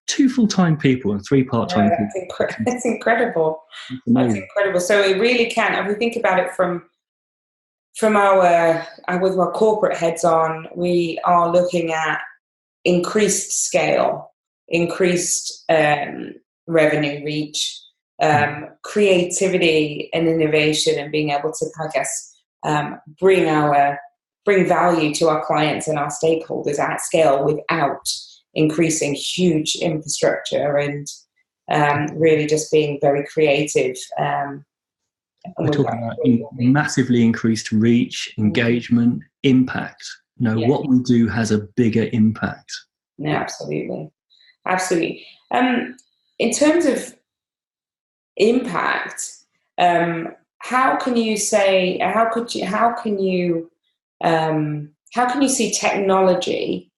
2 full-time people and 3 part-time people. That's incredible. That's incredible. So it really can, if we think about it from our, with our corporate heads on, we are looking at increased scale, increased revenue reach, creativity and innovation, and being able to, I guess, bring value to our clients and our stakeholders at scale without increasing huge infrastructure and really just being very creative. We're talking about massively increased reach, engagement, impact. What we do has a bigger impact. No, absolutely. Absolutely. In terms of impact, how can you see technology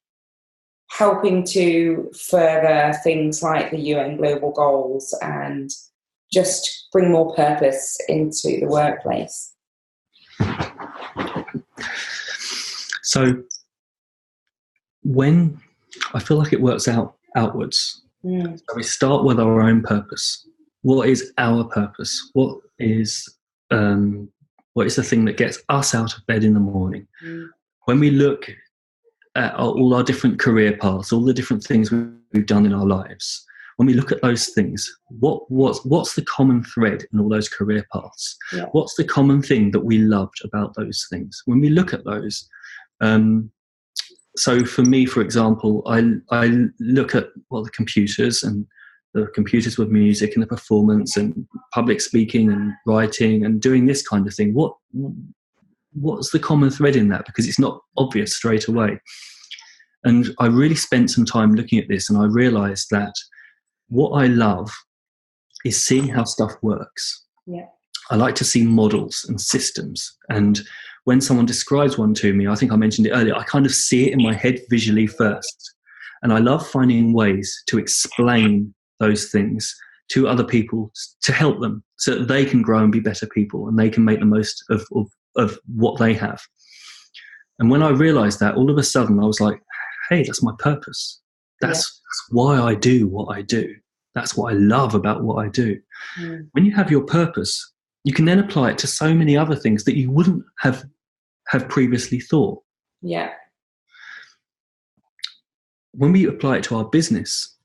helping to further things like the UN Global Goals and just bring more purpose into the workplace? So when I feel like it works outwards, So we start with our own purpose. What is our purpose? What is the thing that gets us out of bed in the morning? When we look at all our different career paths, all the different things we've done in our lives, when we look at those things, what's the common thread in all those career paths? Yeah. What's the common thing that we loved about those things? When we look at those, so for me, for example, I look at the computers and the computers with music and the performance and public speaking and writing and doing this kind of thing. What's the common thread in that? Because it's not obvious straight away. And I really spent some time looking at this, and I realized that what I love is seeing how stuff works. Yeah. I like to see models and systems. And when someone describes one to me, I think I mentioned it earlier, I kind of see it in my head visually first. And I love finding ways to explain those things to other people to help them so that they can grow and be better people and they can make the most of what they have. And when I realized that, all of a sudden I was like, hey, that's my purpose. That's why I do what I do. That's what I love about what I do. When you have your purpose, you can then apply it to so many other things that you wouldn't have previously thought. Yeah. When we apply it to our business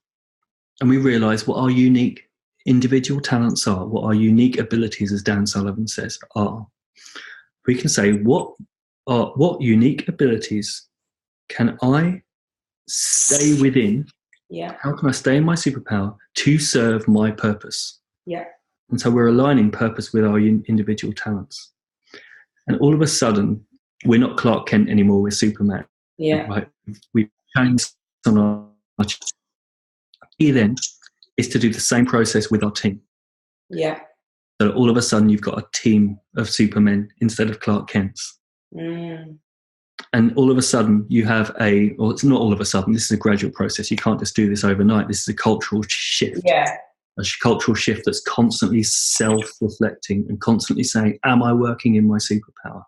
and we realize what our unique individual talents are, what our unique abilities, as Dan Sullivan says, are, we can say, what unique abilities can I stay within? Yeah. How can I stay in my superpower to serve my purpose? Yeah. And so we're aligning purpose with our individual talents. And all of a sudden, we're not Clark Kent anymore, we're Superman. Yeah. Right? We've changed on our key then is to do the same process with our team. Yeah. So all of a sudden, you've got a team of Supermen instead of Clark Kents. And all of a sudden, you have it's not all of a sudden, this is a gradual process. You can't just do this overnight. This is a cultural shift. Yeah. A cultural shift that's constantly self-reflecting and constantly saying, am I working in my superpower?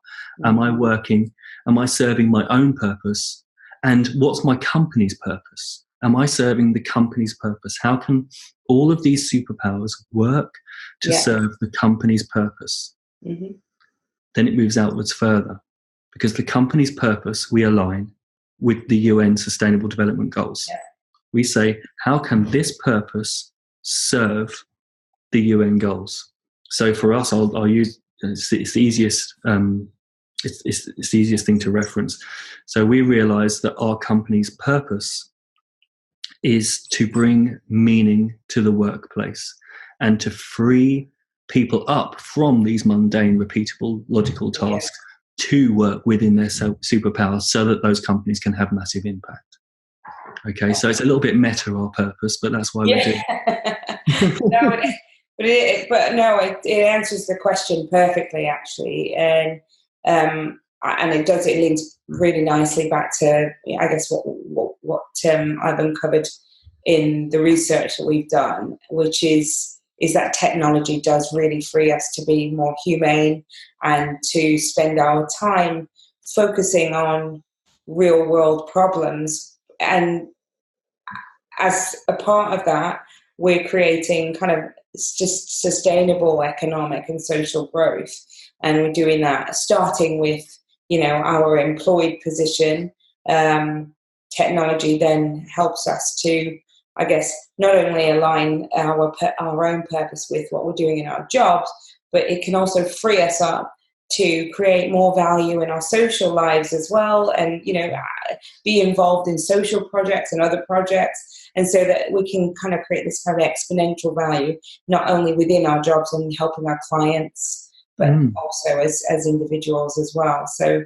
Am I serving my own purpose? And what's my company's purpose? Am I serving the company's purpose? How can all of these superpowers work to serve the company's purpose? Then it moves outwards further, because the company's purpose we align with the UN Sustainable Development Goals. Yeah. We say, how can this purpose serve the UN goals? So for us, I'll use it's the easiest. It's the easiest thing to reference. So we realize that our company's purpose is to bring meaning to the workplace and to free people up from these mundane, repeatable, logical tasks to work within their superpowers so that those companies can have massive impact. Okay, so it's a little bit meta, our purpose, but that's why we do it. It answers the question perfectly, actually. And it links really nicely back to, I guess, what I've uncovered in the research that we've done, which is that technology does really free us to be more humane and to spend our time focusing on real world problems. And as a part of that, we're creating kind of just sustainable economic and social growth. And we're doing that starting with, our employed position. Technology then helps us to, I guess, not only align our own purpose with what we're doing in our jobs, but it can also free us up to create more value in our social lives as well, and be involved in social projects and other projects, and so that we can kind of create this kind of exponential value, not only within our jobs and helping our clients, but also as individuals as well. So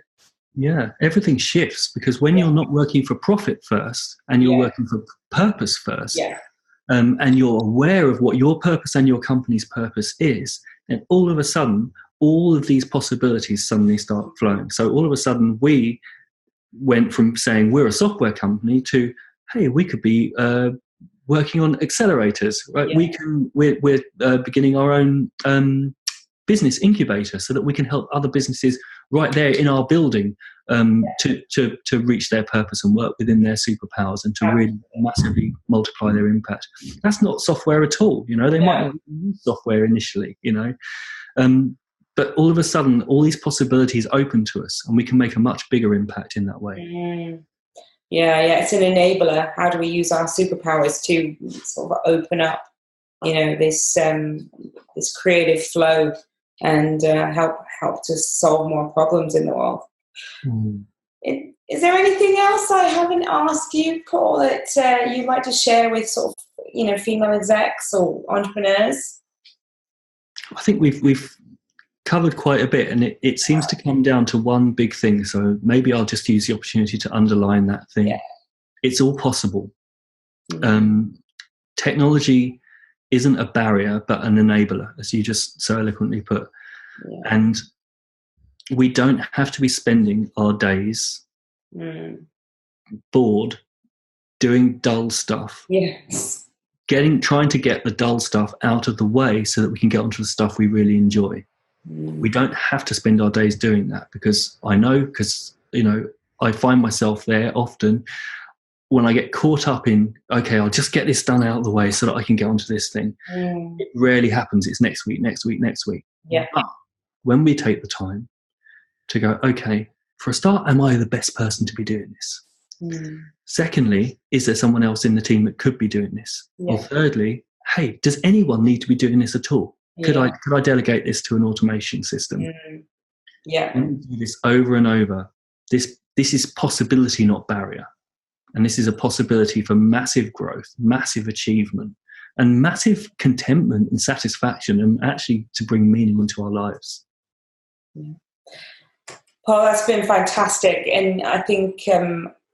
yeah, everything shifts, because when you're not working for profit first and you're working for purpose first, and you're aware of what your purpose and your company's purpose is, and all of a sudden, all of these possibilities suddenly start flowing. So all of a sudden, we went from saying we're a software company to, hey, we could be working on accelerators, right? Yeah. We're beginning our own business incubator so that we can help other businesses right there in our building to reach their purpose and work within their superpowers and to really massively multiply their impact. That's not software at all. They might not use software initially, but all of a sudden, all these possibilities open to us, and we can make a much bigger impact in that way. Yeah, it's an enabler. How do we use our superpowers to sort of open up, this creative flow and help to solve more problems in the world? Is there anything else I haven't asked you, Paul, that you'd like to share with sort of female execs or entrepreneurs? I think we've covered quite a bit, and it seems to come down to one big thing. So maybe I'll just use the opportunity to underline that thing. Yeah. It's all possible. Technology isn't a barrier, but an enabler, as you just so eloquently put. Yeah. And we don't have to be spending our days bored doing dull stuff. Yes. Trying to get the dull stuff out of the way so that we can get onto the stuff we really enjoy. We don't have to spend our days doing that, because I find myself there often when I get caught up in, okay, I'll just get this done out of the way so that I can get onto this thing. It rarely happens. It's next week. Yeah. But when we take the time to go, okay, for a start, am I the best person to be doing this? Secondly, is there someone else in the team that could be doing this? Yeah. Or thirdly, hey, does anyone need to be doing this at all? Could I delegate this to an automation system? Yeah. And do this over and over. This is possibility, not barrier. And this is a possibility for massive growth, massive achievement, and massive contentment and satisfaction, and actually to bring meaning into our lives. Yeah. Paul, that's been fantastic. And I think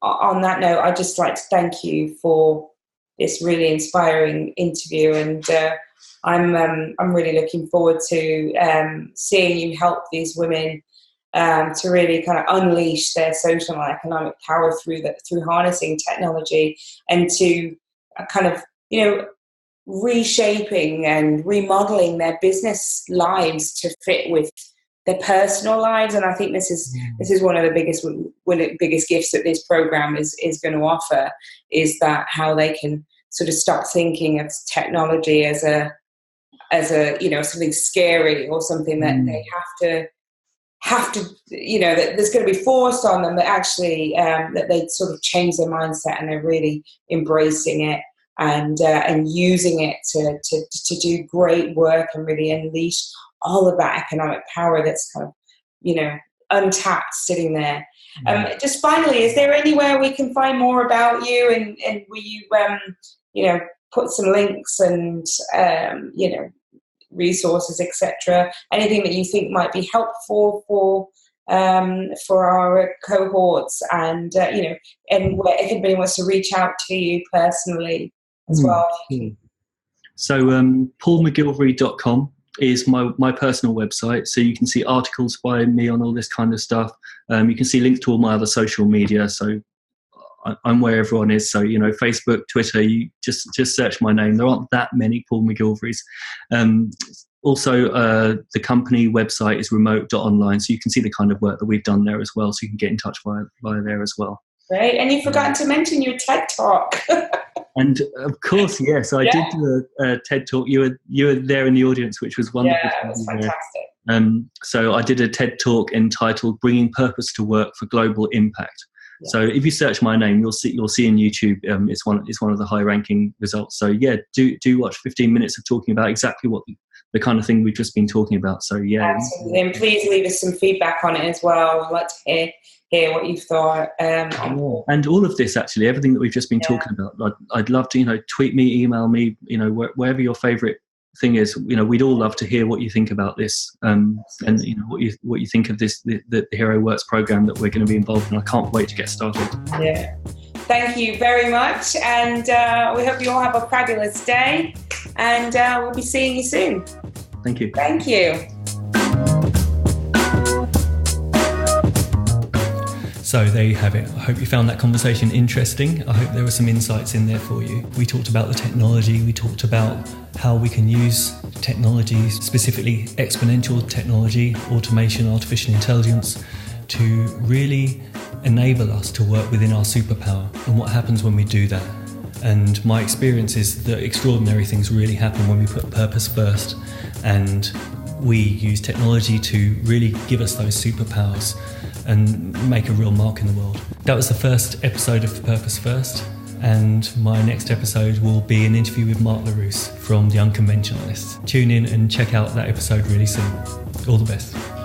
on that note, I'd just like to thank you for this really inspiring interview. And I'm really looking forward to seeing you help these women to really kind of unleash their social and economic power through harnessing technology, and to kind of reshaping and remodeling their business lives to fit with their personal lives. And I think this is one of the biggest gifts that this program is going to offer, is that how they can sort of stop thinking of technology as a something scary or something that they have to that there's going to be forced on them, but actually that they sort of change their mindset and they're really embracing it and using it to do great work and really unleash all of that economic power that's kind of untapped sitting there. Just finally, is there anywhere we can find more about you, and will you put some links and resources, etc., anything that you think might be helpful for our cohorts, and and where, if anybody wants to reach out to you personally as well? So paulmcgillivray.com is my personal website, so you can see articles by me on all this kind of stuff. You can see links to all my other social media, so I'm where everyone is. So Facebook, Twitter, you just search my name. There aren't that many Paul McGillivrays. Also, the company website is remote.online, so you can see the kind of work that we've done there as well, so you can get in touch via there as well. Great. And you've forgotten to mention your TED Talk. And of course, yes, I did do a TED Talk. You were there in the audience, which was wonderful. Yeah, it was fantastic. So I did a TED Talk entitled "Bringing Purpose to Work for Global Impact." Yeah. So if you search my name, you'll see in YouTube. It's one of the high-ranking results. So yeah, do watch 15 minutes of talking about exactly what the kind of thing we've just been talking about. So yeah, absolutely. And please leave us some feedback on it as well. I'd like to hear what you've thought. And all of this, actually, everything that we've just been talking about, I'd love to tweet me, email me, wherever your favourite thing is. We'd all love to hear what you think about this, and what you think of this, the Heroworx program that we're going to be involved in. I can't wait to get started. Yeah. Thank you very much, and we hope you all have a fabulous day, and we'll be seeing you soon. Thank you. Thank you. So there you have it. I hope you found that conversation interesting. I hope there were some insights in there for you. We talked about the technology. We talked about how we can use technology, specifically exponential technology, automation, artificial intelligence, to really enable us to work within our superpower and what happens when we do that. And my experience is that extraordinary things really happen when we put purpose first, and we use technology to really give us those superpowers and make a real mark in the world. That was the first episode of Purpose First, and my next episode will be an interview with Mark LaRousse from The Unconventionalists. Tune in and check out that episode really soon. All the best.